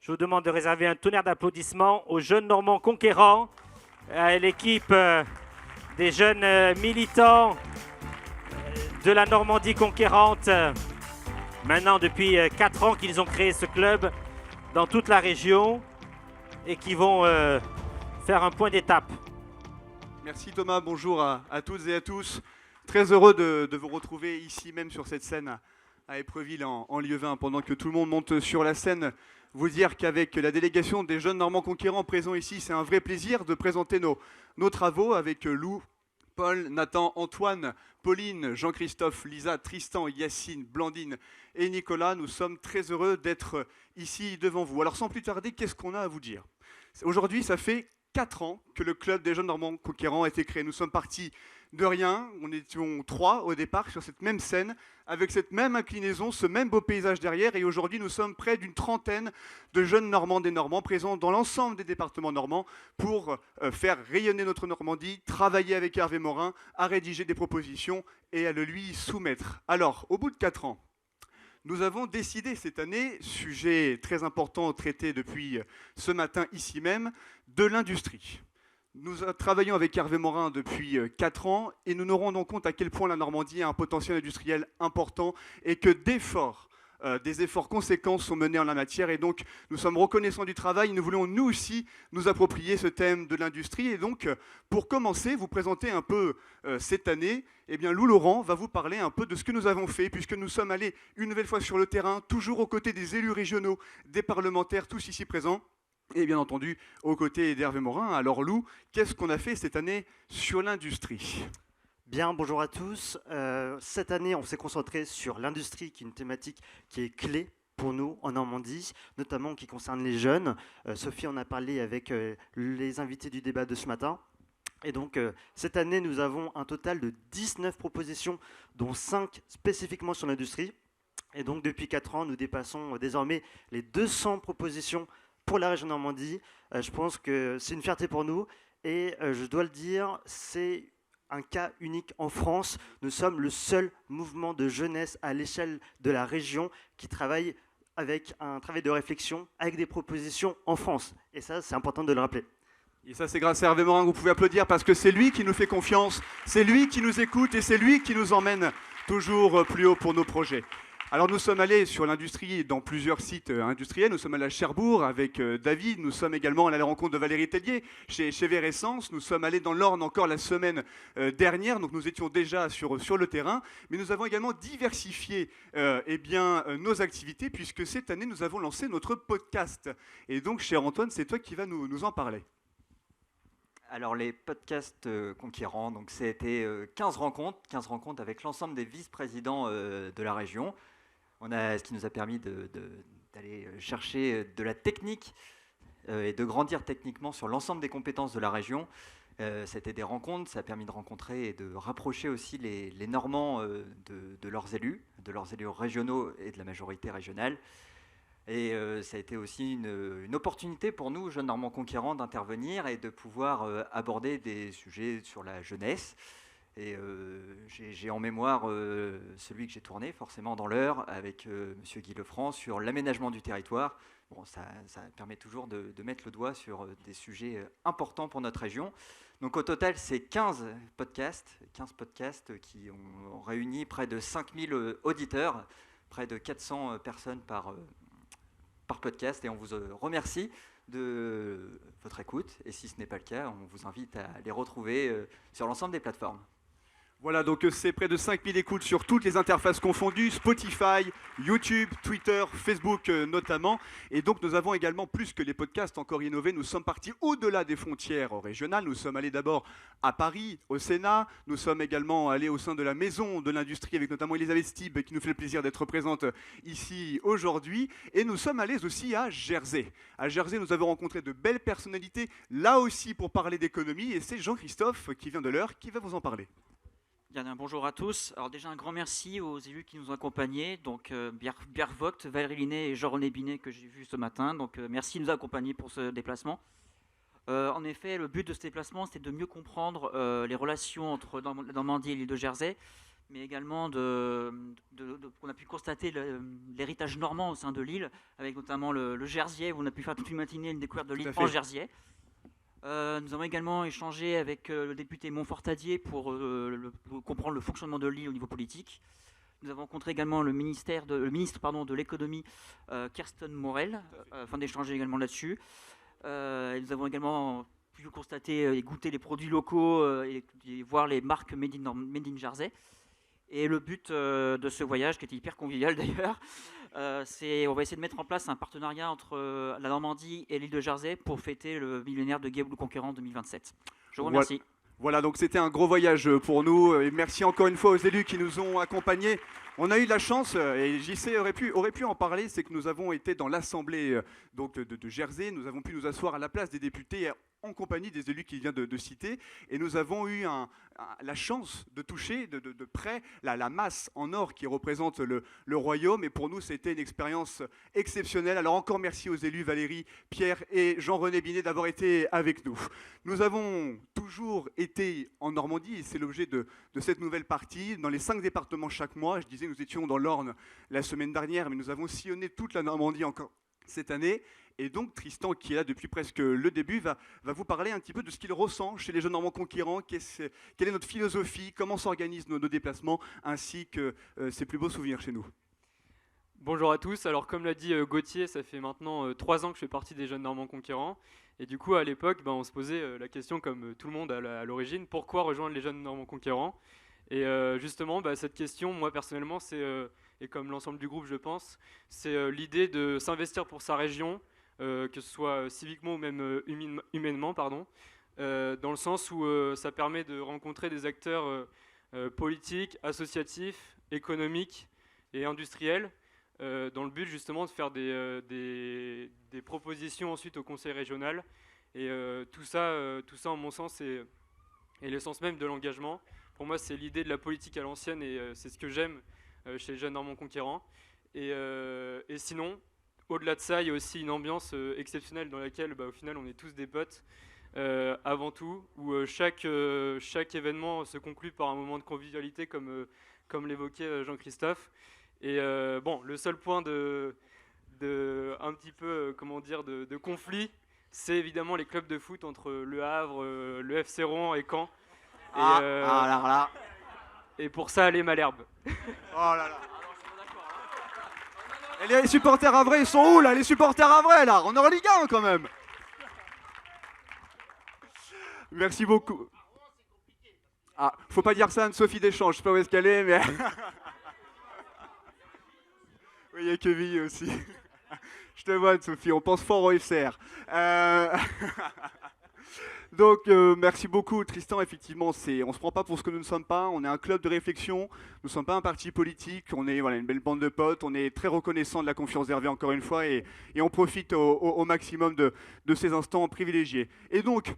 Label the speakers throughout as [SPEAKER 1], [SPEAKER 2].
[SPEAKER 1] Je vous demande de réserver un tonnerre d'applaudissements aux jeunes Normands conquérants, à l'équipe des jeunes militants de la Normandie conquérante. Maintenant, depuis 4 ans qu'ils ont créé ce club dans toute la région et qui vont faire un point d'étape.
[SPEAKER 2] Merci Thomas, bonjour à toutes et à tous. Très heureux de vous retrouver ici même sur cette scène à Épreville en Lieuvin. Pendant que tout le monde monte sur la scène, vous dire qu'avec la délégation des jeunes Normands conquérants présents ici, c'est un vrai plaisir de présenter nos travaux avec Lou, Paul, Nathan, Antoine, Pauline, Jean-Christophe, Lisa, Tristan, Yacine, Blandine et Nicolas. Nous sommes très heureux d'être ici devant vous. Alors sans plus tarder, qu'est-ce qu'on a à vous dire ? Aujourd'hui, ça fait 4 ans que le club des jeunes Normands conquérants a été créé. Nous sommes partis de rien, on étions 3 au départ sur cette même scène, avec cette même inclinaison, ce même beau paysage derrière, et aujourd'hui nous sommes près d'une trentaine de jeunes Normands et Normands présents dans l'ensemble des départements normands pour faire rayonner notre Normandie, travailler avec Hervé Morin, à rédiger des propositions et à le lui soumettre. Alors, au bout de 4 ans, nous avons décidé cette année, sujet très important traité depuis ce matin ici même, de l'industrie. Nous travaillons avec Hervé Morin depuis 4 ans et nous nous rendons compte à quel point la Normandie a un potentiel industriel important et que des efforts conséquents sont menés en la matière. Et donc, nous sommes reconnaissants du travail. Nous voulons, nous aussi, nous approprier ce thème de l'industrie. Et donc, pour commencer, vous présenter un peu cette année, eh bien, Lou Laurent va vous parler un peu de ce que nous avons fait, puisque nous sommes allés une nouvelle fois sur le terrain, toujours aux côtés des élus régionaux, des parlementaires, tous ici présents. Et bien entendu, aux côtés d'Hervé Morin. Alors Lou, qu'est-ce qu'on a fait cette année sur l'industrie ?
[SPEAKER 3] Bien, bonjour à tous. Cette année, on s'est concentré sur l'industrie, qui est une thématique qui est clé pour nous en Normandie, notamment qui concerne les jeunes. Sophie en a parlé avec les invités du débat de ce matin. Et donc, cette année, nous avons un total de 19 propositions, dont 5 spécifiquement sur l'industrie. Et donc, depuis 4 ans, nous dépassons désormais les 200 propositions pour la région Normandie. Je pense que c'est une fierté pour nous et je dois le dire, c'est un cas unique en France. Nous sommes le seul mouvement de jeunesse à l'échelle de la région qui travaille avec un travail de réflexion, avec des propositions en France. Et ça, c'est important de le rappeler.
[SPEAKER 2] Et ça, c'est grâce à Hervé Morin que vous pouvez applaudir parce que c'est lui qui nous fait confiance, c'est lui qui nous écoute et c'est lui qui nous emmène toujours plus haut pour nos projets. Alors nous sommes allés sur l'industrie dans plusieurs sites industriels. Nous sommes allés à Cherbourg avec David. Nous sommes également allés à la rencontre de Valérie Tellier chez Veressence. Nous sommes allés dans l'Orne encore la semaine dernière. Donc nous étions déjà sur le terrain. Mais nous avons également diversifié nos activités puisque cette année nous avons lancé notre podcast. Et donc cher Antoine, c'est toi qui vas nous en parler.
[SPEAKER 4] Alors les podcasts conquérants, donc c'était 15 rencontres avec l'ensemble des vice-présidents de la région. Ce qui nous a permis d'aller chercher de la technique et de grandir techniquement sur l'ensemble des compétences de la région. C'était des rencontres, ça a permis de rencontrer et de rapprocher aussi les Normands de leurs élus régionaux et de la majorité régionale. Et ça a été aussi une opportunité pour nous, jeunes Normands conquérants, d'intervenir et de pouvoir aborder des sujets sur la jeunesse. Et j'ai en mémoire celui que j'ai tourné, forcément dans l'heure, avec M. Guy Lefranc, sur l'aménagement du territoire. Bon, ça permet toujours de mettre le doigt sur des sujets importants pour notre région. Donc au total, c'est 15 podcasts qui ont réuni près de 5000 auditeurs, près de 400 personnes par podcast. Et on vous remercie de votre écoute. Et si ce n'est pas le cas, on vous invite à les retrouver sur l'ensemble des plateformes.
[SPEAKER 2] Voilà, donc c'est près de 5000 écoutes sur toutes les interfaces confondues, Spotify, YouTube, Twitter, Facebook notamment. Et donc nous avons également, plus que les podcasts, encore innové, nous sommes partis au-delà des frontières régionales. Nous sommes allés d'abord à Paris, au Sénat. Nous sommes également allés au sein de la Maison de l'Industrie, avec notamment Elisabeth Stib, qui nous fait le plaisir d'être présente ici aujourd'hui. Et nous sommes allés aussi à Jersey. À Jersey, nous avons rencontré de belles personnalités, là aussi pour parler d'économie. Et c'est Jean-Christophe, qui vient de l'heure, qui va vous en parler.
[SPEAKER 5] Bien, bonjour à tous. Alors déjà un grand merci aux élus qui nous ont accompagnés, donc Pierre Vogt, Valérie Linet et Jean-René Binet que j'ai vu ce matin. Donc merci de nous accompagner pour ce déplacement. En effet, le but de ce déplacement, c'était de mieux comprendre les relations entre la Normandie et l'île de Jersey, mais également on a pu constater l'héritage normand au sein de l'île, avec notamment le Jersiais, où on a pu faire toute une matinée une découverte de l'île en Jersiais. Nous avons également échangé avec le député Montfortadier pour comprendre le fonctionnement de l'île au niveau politique. Nous avons rencontré également le ministre de l'économie, Kirsten Morel, afin d'échanger également là-dessus. Nous avons également pu constater et goûter les produits locaux et voir les marques Made in Jersey. Et le but de ce voyage, qui était hyper convivial d'ailleurs, on va essayer de mettre en place un partenariat entre la Normandie et l'île de Jersey pour fêter le millénaire de Guillaume le Conquérant 2027. Je vous remercie.
[SPEAKER 2] Voilà, donc c'était un gros voyage pour nous. Et merci encore une fois aux élus qui nous ont accompagnés. On a eu de la chance, et JC aurait pu en parler, c'est que nous avons été dans l'Assemblée de Jersey. Nous avons pu nous asseoir à la place des députés en compagnie des élus qu'il vient de citer. Et nous avons eu la chance de toucher de près la masse en or qui représente le royaume. Et pour nous, c'était une expérience exceptionnelle. Alors encore merci aux élus Valérie, Pierre et Jean-René Binet d'avoir été avec nous. Nous avons toujours été en Normandie, et c'est l'objet de cette nouvelle partie, dans les 5 départements chaque mois. Je disais, nous étions dans l'Orne la semaine dernière, mais nous avons sillonné toute la Normandie encore cette année. Et donc Tristan, qui est là depuis presque le début, va vous parler un petit peu de ce qu'il ressent chez les jeunes Normands conquérants, quelle est notre philosophie, comment s'organisent nos déplacements, ainsi que ses plus beaux souvenirs chez nous.
[SPEAKER 6] Bonjour à tous. Alors comme l'a dit Gauthier, ça fait maintenant 3 ans que je fais partie des jeunes Normands conquérants. Et du coup, à l'époque, on se posait la question, comme tout le monde à l'origine, pourquoi rejoindre les jeunes Normands conquérants ? Et justement, cette question, moi personnellement, et comme l'ensemble du groupe, je pense, c'est l'idée de s'investir pour sa région, que ce soit civiquement ou même humainement, dans le sens où ça permet de rencontrer des acteurs politiques, associatifs, économiques et industriels, dans le but justement de faire des propositions ensuite au conseil régional. Et tout ça, en mon sens, est l'essence même de l'engagement. Pour moi, c'est l'idée de la politique à l'ancienne, et c'est ce que j'aime chez les jeunes Normands conquérants. Et sinon, au-delà de ça, il y a aussi une ambiance exceptionnelle dans laquelle, au final, on est tous des potes, avant tout, où chaque événement se conclut par un moment de convivialité, comme l'évoquait Jean-Christophe. Et le seul point de conflit, c'est évidemment les clubs de foot entre Le Havre, le FC Rouen et Caen. Et pour ça, allez Malherbe.
[SPEAKER 2] Oh là là. Et les supporters à vrai, ils sont où là? Les supporters à vrai là, on est en Ligue 1 quand même. Merci beaucoup. Ah, faut pas dire ça à Anne-Sophie Deschamps, je sais pas où est-ce qu'elle est, mais... Oui, il y a Kevin aussi. Je te vois Anne-Sophie, on pense fort au FCR. Donc, merci beaucoup Tristan. Effectivement, on ne se prend pas pour ce que nous ne sommes pas. On est un club de réflexion. Nous ne sommes pas un parti politique. On est une belle bande de potes. On est très reconnaissant de la confiance d'Hervé encore une fois, et on profite au maximum de ces instants privilégiés. Et donc,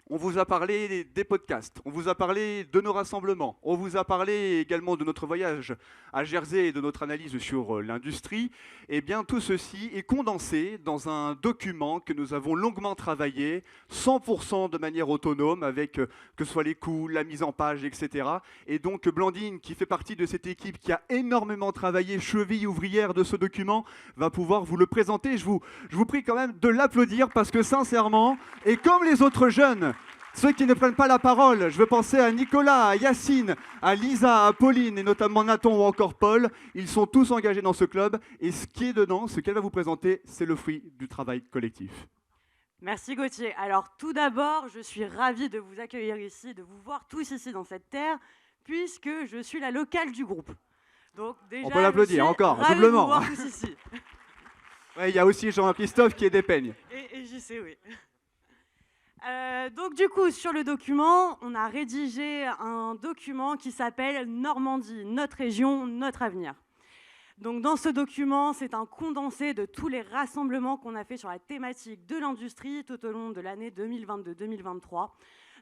[SPEAKER 2] on vous a parlé des podcasts, on vous a parlé de nos rassemblements, on vous a parlé également de notre voyage à Jersey et de notre analyse sur l'industrie. Et bien tout ceci est condensé dans un document que nous avons longuement travaillé, 100% de manière autonome, avec que ce soit les coûts, la mise en page, etc. Et donc Blandine, qui fait partie de cette équipe qui a énormément travaillé, cheville ouvrière de ce document, va pouvoir vous le présenter. Je vous prie quand même de l'applaudir, parce que sincèrement, et comme les autres jeunes, ceux qui ne prennent pas la parole, je veux penser à Nicolas, à Yacine, à Lisa, à Pauline et notamment Nathan ou encore Paul. Ils sont tous engagés dans ce club, et ce qui est dedans, ce qu'elle va vous présenter, c'est le fruit du travail collectif.
[SPEAKER 7] Merci Gauthier. Alors tout d'abord, je suis ravie de vous accueillir ici, de vous voir tous ici dans cette terre, puisque je suis la locale du groupe. Donc déjà,
[SPEAKER 2] on peut l'applaudir encore,
[SPEAKER 7] doublement.
[SPEAKER 2] doublement.
[SPEAKER 7] De vous voir tous ici.
[SPEAKER 2] Ouais, il y a aussi Jean-Christophe qui est des peignes.
[SPEAKER 7] Et j'y sais, oui. Donc du coup, sur le document, on a rédigé un document qui s'appelle Normandie, notre région, notre avenir. Donc dans ce document, c'est un condensé de tous les rassemblements qu'on a fait sur la thématique de l'industrie tout au long de l'année 2022-2023.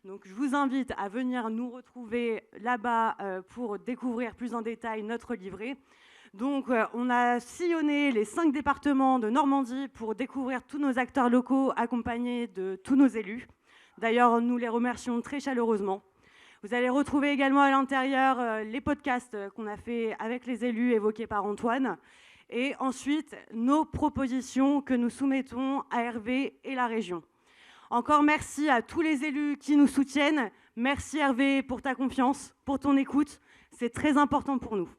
[SPEAKER 7] Donc je vous invite à venir nous retrouver là-bas pour découvrir plus en détail notre livret. Donc on a sillonné les 5 départements de Normandie pour découvrir tous nos acteurs locaux accompagnés de tous nos élus. D'ailleurs, nous les remercions très chaleureusement. Vous allez retrouver également à l'intérieur les podcasts qu'on a fait avec les élus évoqués par Antoine. Et ensuite, nos propositions que nous soumettons à Hervé et la région. Encore merci à tous les élus qui nous soutiennent. Merci Hervé pour ta confiance, pour ton écoute. C'est très important pour nous.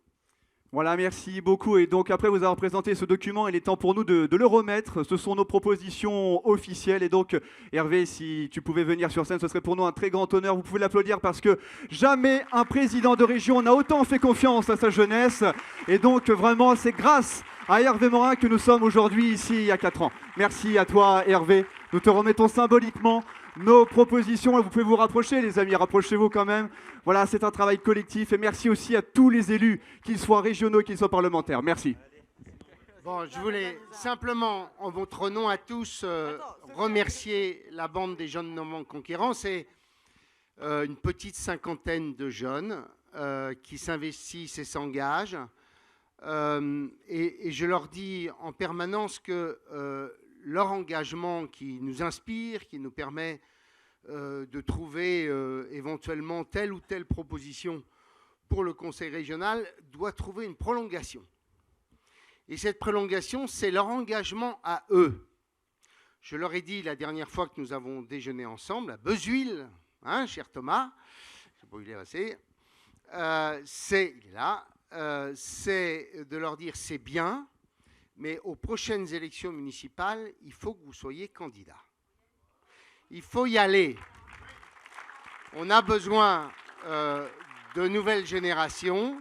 [SPEAKER 2] Voilà, merci beaucoup. Et donc, après vous avoir présenté ce document, il est temps pour nous de le remettre. Ce sont nos propositions officielles. Et donc, Hervé, si tu pouvais venir sur scène, ce serait pour nous un très grand honneur. Vous pouvez l'applaudir parce que jamais un président de région n'a autant fait confiance à sa jeunesse. Et donc, vraiment, c'est grâce à Hervé Morin que nous sommes aujourd'hui ici il y a 4 ans. Merci à toi, Hervé. Nous te remettons symboliquement nos propositions. Vous pouvez vous rapprocher, les amis, rapprochez-vous quand même. Voilà, c'est un travail collectif. Et merci aussi à tous les élus, qu'ils soient régionaux, qu'ils soient parlementaires. Merci.
[SPEAKER 8] Bon, je voulais simplement, en votre nom à tous, remercier la bande des jeunes Normands Conquérants. C'est une petite cinquantaine de jeunes qui s'investissent et s'engagent. Et je leur dis en permanence que leur engagement qui nous inspire, qui nous permet de trouver éventuellement telle ou telle proposition pour le Conseil régional, doit trouver une prolongation. Et cette prolongation, c'est leur engagement à eux. Je leur ai dit la dernière fois que nous avons déjeuné ensemble, à Bezuil, hein, cher Thomas, je sais pas où il est resté, il est là, c'est de leur dire c'est bien, mais aux prochaines élections municipales, il faut que vous soyez candidat. Il faut y aller. On a besoin de nouvelles générations.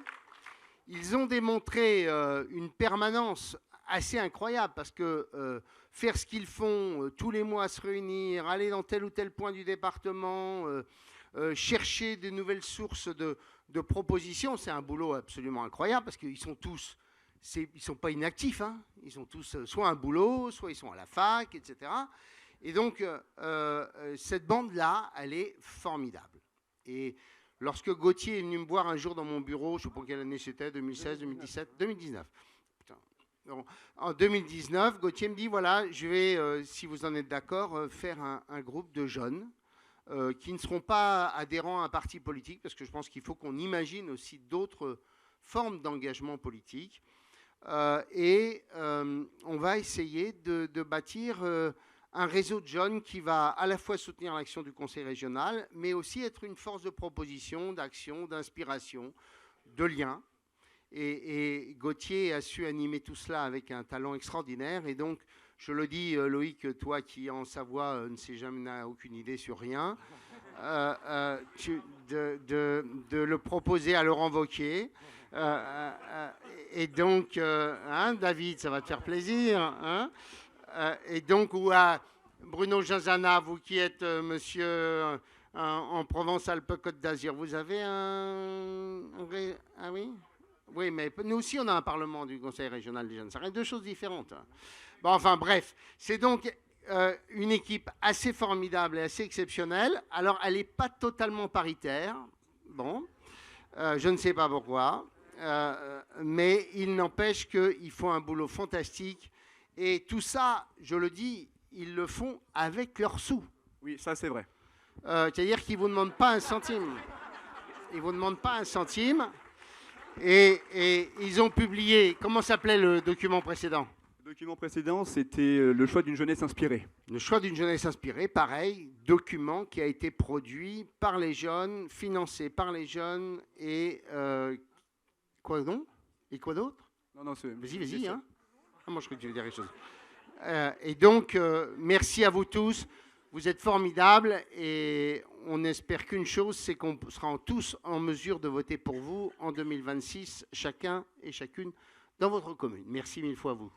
[SPEAKER 8] Ils ont démontré une permanence assez incroyable parce que faire ce qu'ils font tous les mois, se réunir, aller dans tel ou tel point du département, chercher de nouvelles sources de propositions, c'est un boulot absolument incroyable parce qu'ils sont tous, ils ne sont pas inactifs, hein. Ils sont tous soit un boulot, soit ils sont à la fac, etc. Et donc, cette bande-là, elle est formidable. Et lorsque Gauthier est venu me voir un jour dans mon bureau, je ne sais pas quelle année c'était, 2016, 2017, 2019. Putain. Donc, en 2019, Gauthier me dit, voilà, je vais, si vous en êtes d'accord, faire un groupe de jeunes qui ne seront pas adhérents à un parti politique, parce que je pense qu'il faut qu'on imagine aussi d'autres formes d'engagement politique. On va essayer de bâtir un réseau de jeunes qui va à la fois soutenir l'action du Conseil régional, mais aussi être une force de proposition, d'action, d'inspiration, de lien. Et Gauthier a su animer tout cela avec un talent extraordinaire. Et donc, je le dis, Loïc, toi qui en Savoie ne sais jamais, n'a aucune idée sur rien, de le proposer à Laurent Wauquiez. Et donc, hein, David, ça va te faire plaisir. Hein, et donc, ou à Bruno Janzana, vous qui êtes monsieur en Provence-Alpes-Côte d'Azur, vous avez ah oui? Oui, mais nous aussi, on a un parlement du Conseil régional des jeunes. Ça reste deux choses différentes. Bon, enfin, bref. C'est donc une équipe assez formidable et assez exceptionnelle. Alors, elle n'est pas totalement paritaire. Bon, je ne sais pas pourquoi. Mais il n'empêche qu'ils font un boulot fantastique. Et tout ça, je le dis, ils le font avec leurs sous.
[SPEAKER 2] Oui, ça c'est vrai.
[SPEAKER 8] C'est-à-dire qu'ils ne vous demandent pas un centime. Ils ne vous demandent pas un centime. Et ils ont publié, comment s'appelait le document précédent ?
[SPEAKER 2] Le document précédent, c'était le choix d'une jeunesse inspirée.
[SPEAKER 8] Le choix d'une jeunesse inspirée, pareil, document qui a été produit par les jeunes, financé par les jeunes et quoi donc ? Et quoi d'autre ?
[SPEAKER 2] Non, c'est...
[SPEAKER 8] Vas-y, hein. Ah, moi, je crois que tu veux dire quelque chose. Et donc, merci à vous tous. Vous êtes formidables et on n'espère qu'une chose, c'est qu'on sera tous en mesure de voter pour vous en 2026, chacun et chacune dans votre commune. Merci mille fois à vous.